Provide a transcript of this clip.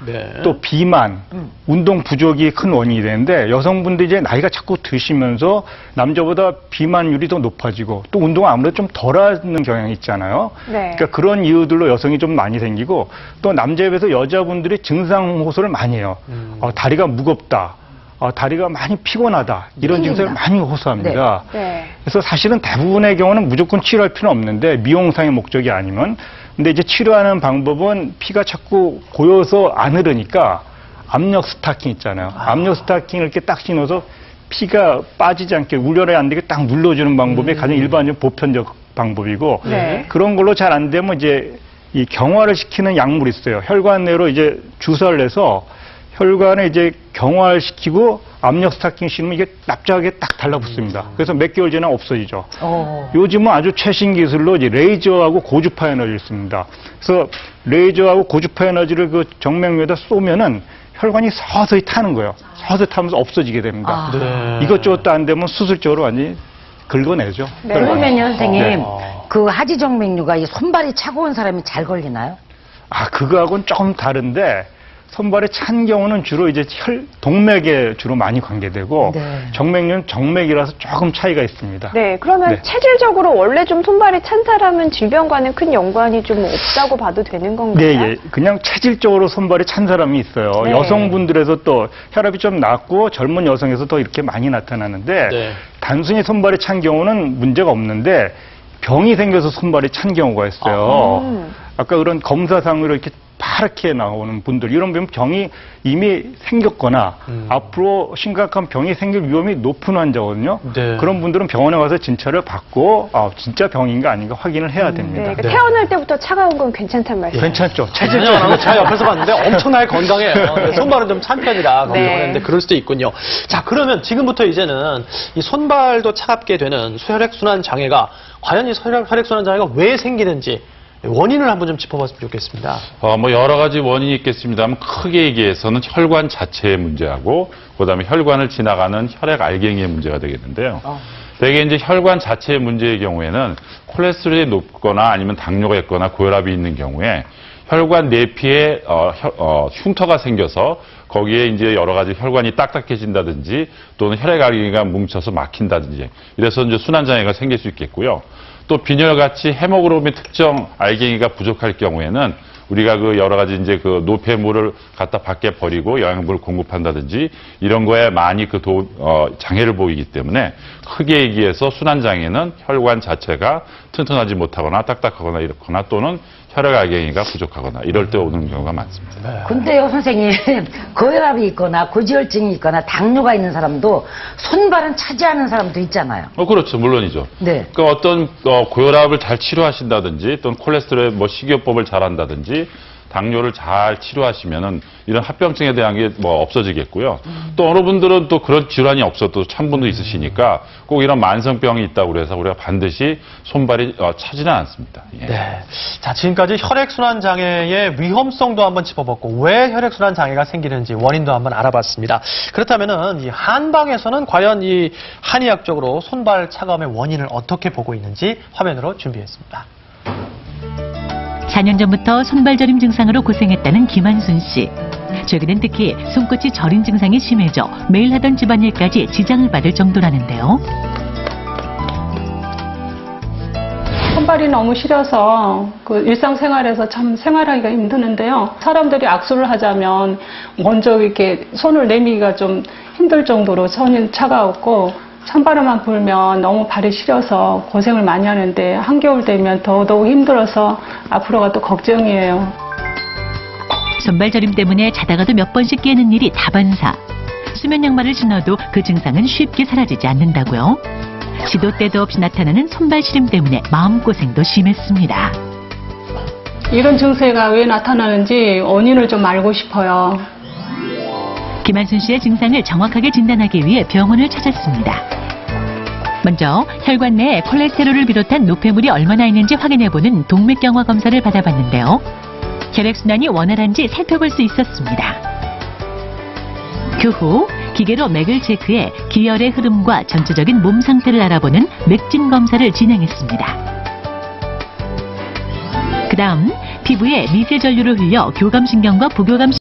네. 또 비만, 운동 부족이 큰 원인이 되는데 여성분들이 이제 나이가 자꾸 드시면서 남자보다 비만율이 더 높아지고 또 운동을 아무래도 좀 덜하는 경향이 있잖아요. 네. 그러니까 그런 이유들로 여성이 좀 많이 생기고 또 남자에 비해서 여자분들이 증상 호소를 많이 해요. 다리가 무겁다. 다리가 많이 피곤하다. 이런 증상을 많이 호소합니다. 네. 네. 그래서 사실은 대부분의 경우는 무조건 치료할 필요는 없는데 미용상의 목적이 아니면 근데 이제 치료하는 방법은 피가 자꾸 고여서 안 흐르니까 압력 스타킹 있잖아요. 압력 스타킹을 이렇게 딱 신어서 피가 빠지지 않게 우려를 안 되게 딱 눌러주는 방법이 가장 일반적 보편적 방법이고 네. 그런 걸로 잘 안 되면 이제 이 경화를 시키는 약물이 있어요. 혈관 내로 이제 주사를 해서 혈관에 이제 경화시키고 압력 스타킹 신으면 이게 납작하게 딱 달라붙습니다. 그래서 몇 개월 지나면 없어지죠. 요즘은 아주 최신 기술로 이제 레이저하고 고주파 에너지를 씁니다. 그래서 레이저하고 고주파 에너지를 그 정맥류에다 쏘면은 혈관이 서서히 타는 거예요. 서서히 타면서 없어지게 됩니다. 네. 이것저것도 안 되면 수술적으로 완전히 긁어내죠. 네. 그러면요, 선생님, 그 하지정맥류가 이 손발이 차가운 사람이 잘 걸리나요? 그거하고는 조금 다른데 손발이 찬 경우는 주로 이제 동맥에 주로 많이 관계되고 정맥류는 정맥이라서 조금 차이가 있습니다. 네, 그러면 체질적으로 원래 좀 손발이 찬 사람은 질병과는 큰 연관이 좀 없다고 봐도 되는 건가요? 네, 예. 그냥 체질적으로 손발이 찬 사람이 있어요. 네. 여성분들에서 또 혈압이 좀 낮고 젊은 여성에서 더 이렇게 많이 나타나는데 네. 단순히 손발이 찬 경우는 문제가 없는데 병이 생겨서 손발이 찬 경우가 있어요. 아까 그런 검사상으로 이렇게 파랗게 나오는 분들 이런 병이 이미 생겼거나 앞으로 심각한 병이 생길 위험이 높은 환자거든요. 네. 그런 분들은 병원에 가서 진찰을 받고 진짜 병인가 아닌가 확인을 해야 됩니다. 네, 그러니까 태어날 때부터 차가운 건 괜찮단 말이에요. 괜찮죠. 체질적으로 제가 옆에서 봤는데 엄청나게 건강해요. 손발은 좀 찬 편이라 걱정했는데 그럴 수도 있군요. 자, 그러면 지금부터 이제는 이 손발도 차갑게 되는 혈액순환 장애가 과연 이 혈액순환 장애가 왜 생기는지 원인을 한번 좀 짚어봤으면 좋겠습니다. 뭐 여러 가지 원인이 있겠습니다만 크게 얘기해서는 혈관 자체의 문제하고 그다음에 혈관을 지나가는 혈액 알갱이의 문제가 되겠는데요. 대개 이제 혈관 자체의 문제의 경우에는 콜레스테롤이 높거나 아니면 당뇨가 있거나 고혈압이 있는 경우에 혈관 내피에 흉터가 생겨서 거기에 이제 여러 가지 혈관이 딱딱해진다든지 또는 혈액 알갱이가 뭉쳐서 막힌다든지 이래서 이제 순환장애가 생길 수 있겠고요. 또 빈혈같이 헤모글로빈 특정 알갱이가 부족할 경우에는 우리가 그 여러 가지 이제 그 노폐물을 갖다 밖에 버리고 영양분을 공급한다든지 이런 거에 많이 그 장애를 보이기 때문에 크게 얘기해서 순환장애는 혈관 자체가 튼튼하지 못하거나 딱딱하거나 이렇거나 또는 혈액 알갱이가 부족하거나 이럴 때 오는 경우가 많습니다. 근데요, 선생님, 고혈압이 있거나 고지혈증이 있거나 당뇨가 있는 사람도 손발은 차지 않은 사람도 있잖아요. 그렇죠. 물론이죠. 네. 그러니까 어떤 고혈압을 잘 치료하신다든지 또는 콜레스테롤 식이요법을 잘 한다든지 당뇨를 잘 치료하시면은 이런 합병증에 대한 게 없어지겠고요. 또 어느 분들은 또 그런 질환이 없어도 참 분도 있으시니까 꼭 이런 만성병이 있다고 그래서 우리가 반드시 손발이 차지는 않습니다. 예. 네. 자, 지금까지 혈액순환 장애의 위험성도 한번 짚어봤고 왜 혈액순환 장애가 생기는지 원인도 한번 알아봤습니다. 그렇다면은 이 한방에서는 과연 이 한의학적으로 손발 차가움의 원인을 어떻게 보고 있는지 화면으로 준비했습니다. 4년 전부터 손발저림 증상으로 고생했다는 김한순 씨. 최근엔 특히 손끝이 저린 증상이 심해져 매일 하던 집안일까지 지장을 받을 정도라는데요. 손발이 너무 시려서 그 일상생활에서 참 생활하기가 힘드는데요. 사람들이 악수를 하자면 먼저 이렇게 손을 내미기가 좀 힘들 정도로 손이 차가웠고 찬바람만 불면 너무 발이 시려서 고생을 많이 하는데 한겨울 되면 더더욱 힘들어서 앞으로가 또 걱정이에요. 손발저림 때문에 자다가도 몇 번씩 깨는 일이 다반사. 수면 양말을 신어도 그 증상은 쉽게 사라지지 않는다고요. 시도 때도 없이 나타나는 손발 시림 때문에 마음고생도 심했습니다. 이런 증세가 왜 나타나는지 원인을 좀 알고 싶어요. 김한순 씨의 증상을 정확하게 진단하기 위해 병원을 찾았습니다. 먼저 혈관 내에 콜레스테롤을 비롯한 노폐물이 얼마나 있는지 확인해보는 동맥경화 검사를 받아봤는데요. 혈액순환이 원활한지 살펴볼 수 있었습니다. 그 후 기계로 맥을 체크해 기혈의 흐름과 전체적인 몸 상태를 알아보는 맥진 검사를 진행했습니다. 그 다음 피부에 미세 전류를 흘려 교감신경과 부교감